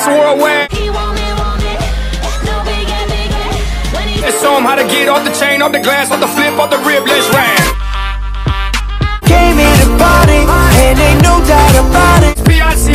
Mr. Worldwide. Let's show him how to get off the chain, off the glass, off the flip, off the rib, let's ride. Came here to party, and ain't no doubt about it. P.I.C.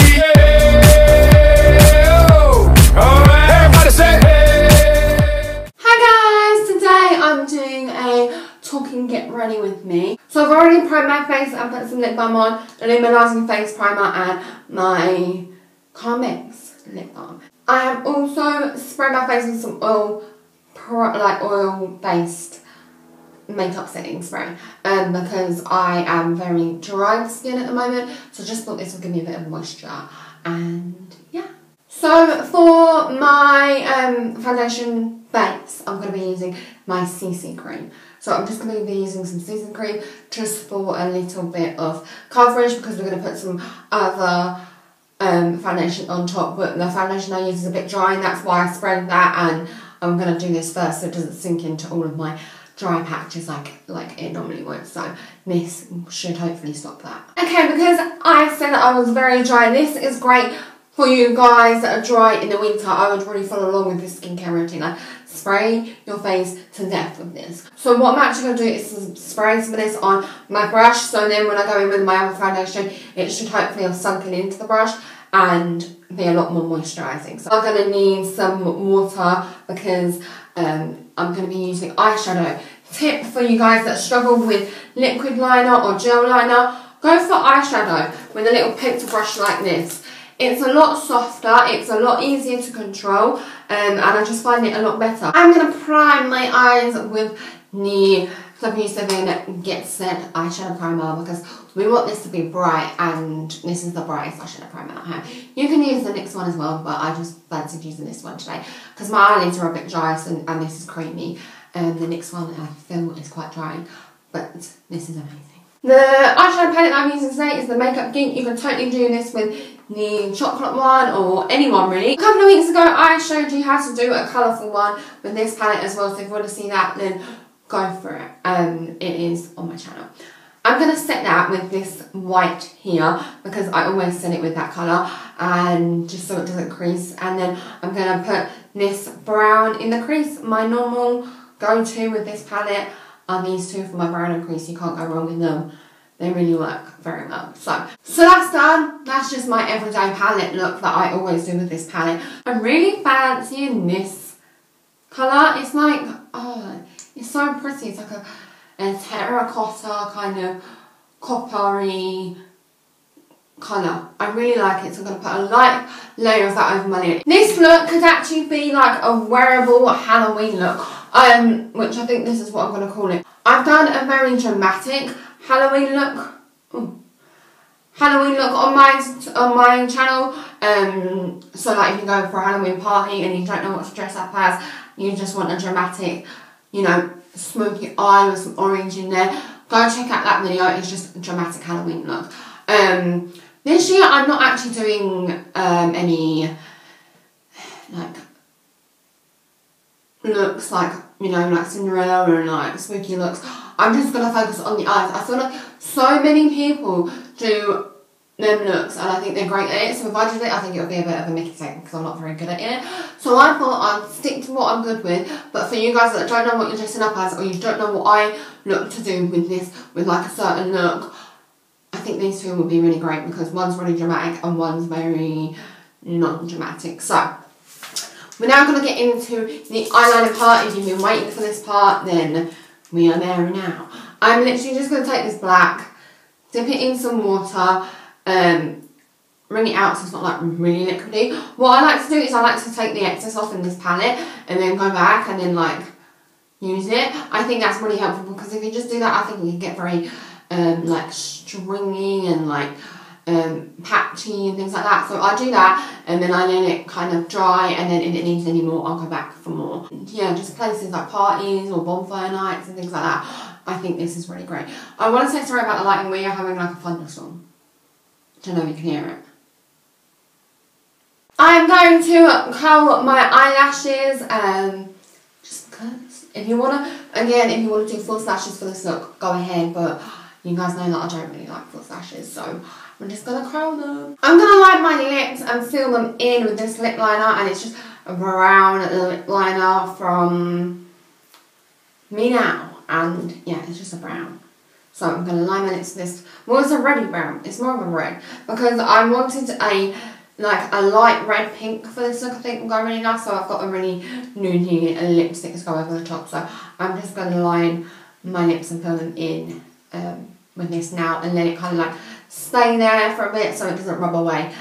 Alright, everybody say hey. Hi guys, today I'm doing a talking get ready with me. So I've already primed my face and put some lip balm on, illuminizing face primer and my Carmex lip balm. I have also sprayed my face with some oil, like oil-based makeup setting spray, because I am very dry skin at the moment, so I just thought this would give me a bit of moisture. And yeah. So for my foundation base, I'm going to be using my CC cream. So I'm just going to be using some CC cream just for a little bit of coverage, because we're going to put some other foundation on top, but the foundation I use is a bit dry, and that's why I spread that, and I'm going to do this first so it doesn't sink into all of my dry patches like it normally would. So this should hopefully stop that. Okay, because I said that I was very dry, this is great for you guys that are dry in the winter. I would really follow along with this skincare routine. Like, spray your face to death with this. So what I'm actually going to do is spray some of this on my brush, so then when I go in with my other foundation, it should hopefully have sunken into the brush and be a lot more moisturising. So I'm going to need some water because I'm going to be using eyeshadow. Tip for you guys that struggle with liquid liner or gel liner, go for eyeshadow with a little pencil brush like this. It's a lot softer, it's a lot easier to control, and I just find it a lot better. I'm going to prime my eyes with the W7 Get Set eyeshadow primer because we want this to be bright, and this is the brightest eyeshadow primer I have. You can use the next one as well, but I just fancied using this one today because my eyelids are a bit dry, and this is creamy. The next one I feel is quite dry, but this is amazing. The eyeshadow palette I'm using today is the Makeup Geek. You can totally do this with the chocolate one or any one really. A couple of weeks ago I showed you how to do a colourful one with this palette as well, so if you want to see that then go for it. It is on my channel. I'm going to set that with this white here because I always set it with that colour, and just so it doesn't crease, and then I'm going to put this brown in the crease. My normal go-to with this palette are these two for my brown and crease. You can't go wrong with them. They really work very well. So that's done. That's just my everyday palette look that I always do with this palette. I'm really fancying this colour. It's like, oh, it's so pretty. It's like a terracotta kind of coppery colour. I really like it, so I'm going to put a light layer of that over my lid. This look could actually be like a wearable Halloween look, which I think this is what I'm going to call it. I've done a very dramatic Halloween look. Halloween look on my channel. So like if you go for a Halloween party and you don't know what to dress up as, you just want a dramatic, you know, smoky eye with some orange in there, go check out that video. It's just a dramatic Halloween look. This year I'm not actually doing any like looks like, you know, like Cinderella and like spooky looks. I'm just going to focus on the eyes. I feel like so many people do them looks and I think they're great at it, so if I did it I think it would be a bit of a Mickey take because I'm not very good at it. So I thought I'd stick to what I'm good with, but for you guys that don't know what you're dressing up as, or you don't know what I look to do with this, with like a certain look, I think these two would be really great because one's really dramatic and one's very non-dramatic. So we're now going to get into the eyeliner part. If you've been waiting for this part, then we are there now. I'm literally just going to take this black, dip it in some water, wring it out so it's not like really liquidy. What I like to do is I like to take the excess off in this palette and then go back and then like use it. I think that's really helpful because if you just do that, I think you can get very like stringy and like patchy and things like that. So I do that and then I let it kind of dry, and then if it needs any more I'll go back for more. Yeah, just places like parties or bonfire nights and things like that. I think this is really great. I want to say sorry about the lighting. We are having like a thunderstorm. I don't know if you can hear it. I'm going to curl my eyelashes just because. If you want to, again, if you want to do false lashes for this look, go ahead, but you guys know that I don't really like false lashes, so I'm just gonna curl them. I'm gonna line my lips and fill them in with this lip liner, and it's just a brown lip liner from Me Now, and yeah, it's just a brown. So I'm gonna line my lips with this. Well, it's a reddy brown. It's more of a red because I wanted a light red pink for this look. I think will go really nice. So I've got a really nudie lipstick to go over the top. So I'm just gonna line my lips and fill them in with this now, and let it kind of like stay there for a bit so it doesn't rub away.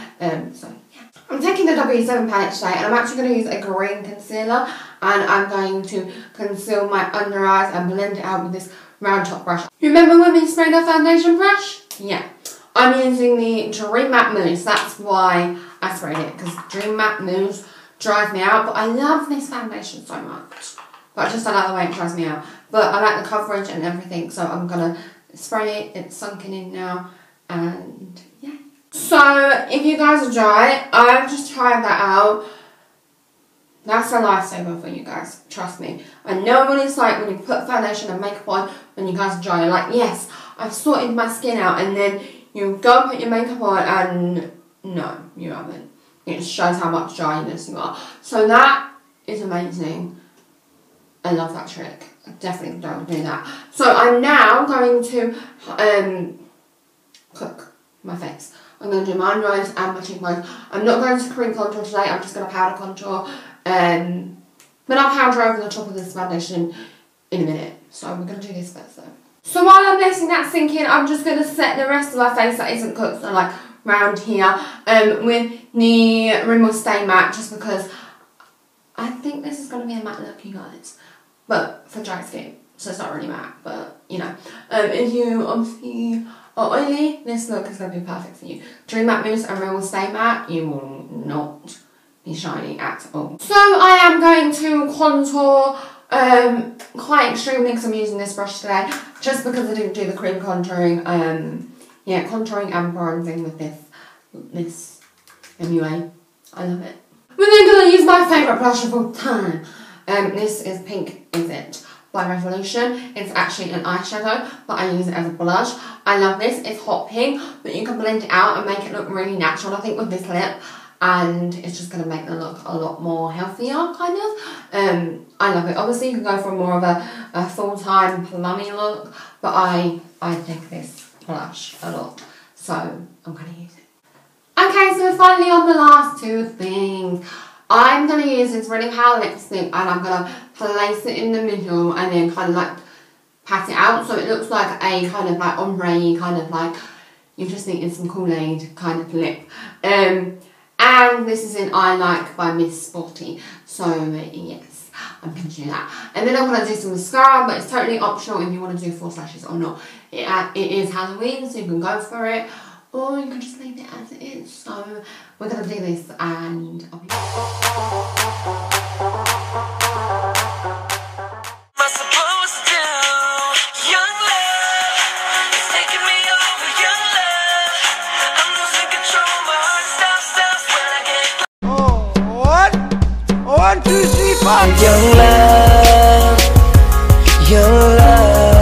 So yeah. I'm taking the W7 palette today, and I'm actually going to use a green concealer, and I'm going to conceal my under eyes and blend it out with this round top brush. You remember when we sprayed our foundation brush? Yeah. I'm using the Dream Matte Mousse. That's why I sprayed it, because Dream Matte Mousse dries me out, but I love this foundation so much. But I just don't like the way it dries me out. But I like the coverage and everything, so I'm going to spray it. It's sunken in now, and yeah. So if you guys are dry, I've just tried that out. That's a lifesaver for you guys, trust me. I know what it's like when you put foundation and makeup on when you guys are dry. You're like, yes, I've sorted my skin out, and then you go and put your makeup on and no, you haven't. It shows how much dryness you are. So that is amazing. I love that trick. I definitely don't do that. So I'm now going to cook my face. I'm going to do my under eyes and my cheekbones. I'm not going to cream contour today. I'm just going to powder contour. But I'll powder over the top of this foundation in a minute. So we're going to do this first though. So while I'm letting that sink in, I'm just going to set the rest of my face that isn't cooked, so like round here, with the Rimmel Stay Matte, just because I think this is going to be a matte look, you guys. But for dry skin, so it's not really matte, but you know. If you obviously are oily, this look is going to be perfect for you. Dream Matte Mousse and Rimmel Stay Matte, you will not be shiny at all. So I am going to contour quite extremely because I'm using this brush today, just because I didn't do the cream contouring. Yeah, contouring and bronzing with this MUA. I love it. We're then going to use my favourite blush of all time. This is Pink Is It by Revolution. It's actually an eyeshadow, but I use it as a blush. I love this. It's hot pink, but you can blend it out and make it look really natural, I think, with this lip. And it's just going to make the look a lot more healthier, kind of. I love it. Obviously, you can go for more of a full-time plummy look, but I think this blush a lot, so I'm going to use it. Okay, so we're finally on the last two things. I'm going to use this really pale lipstick, and I'm going to place it in the middle and then kind of like pat it out so it looks like a kind of like ombre, kind of like you're just eating some Kool-Aid kind of lip. And this is in I Like by Miss Sporty, so yes, I'm going to do that. And then I'm going to do some mascara, but it's totally optional if you want to do false lashes or not. It is Halloween, so you can go for it, or you can just leave it as it is. So we're going to do this, and I'll be young love, young love.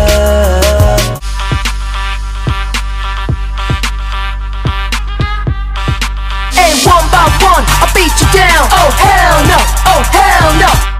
And one by one, I beat you down. Oh hell no, oh hell no.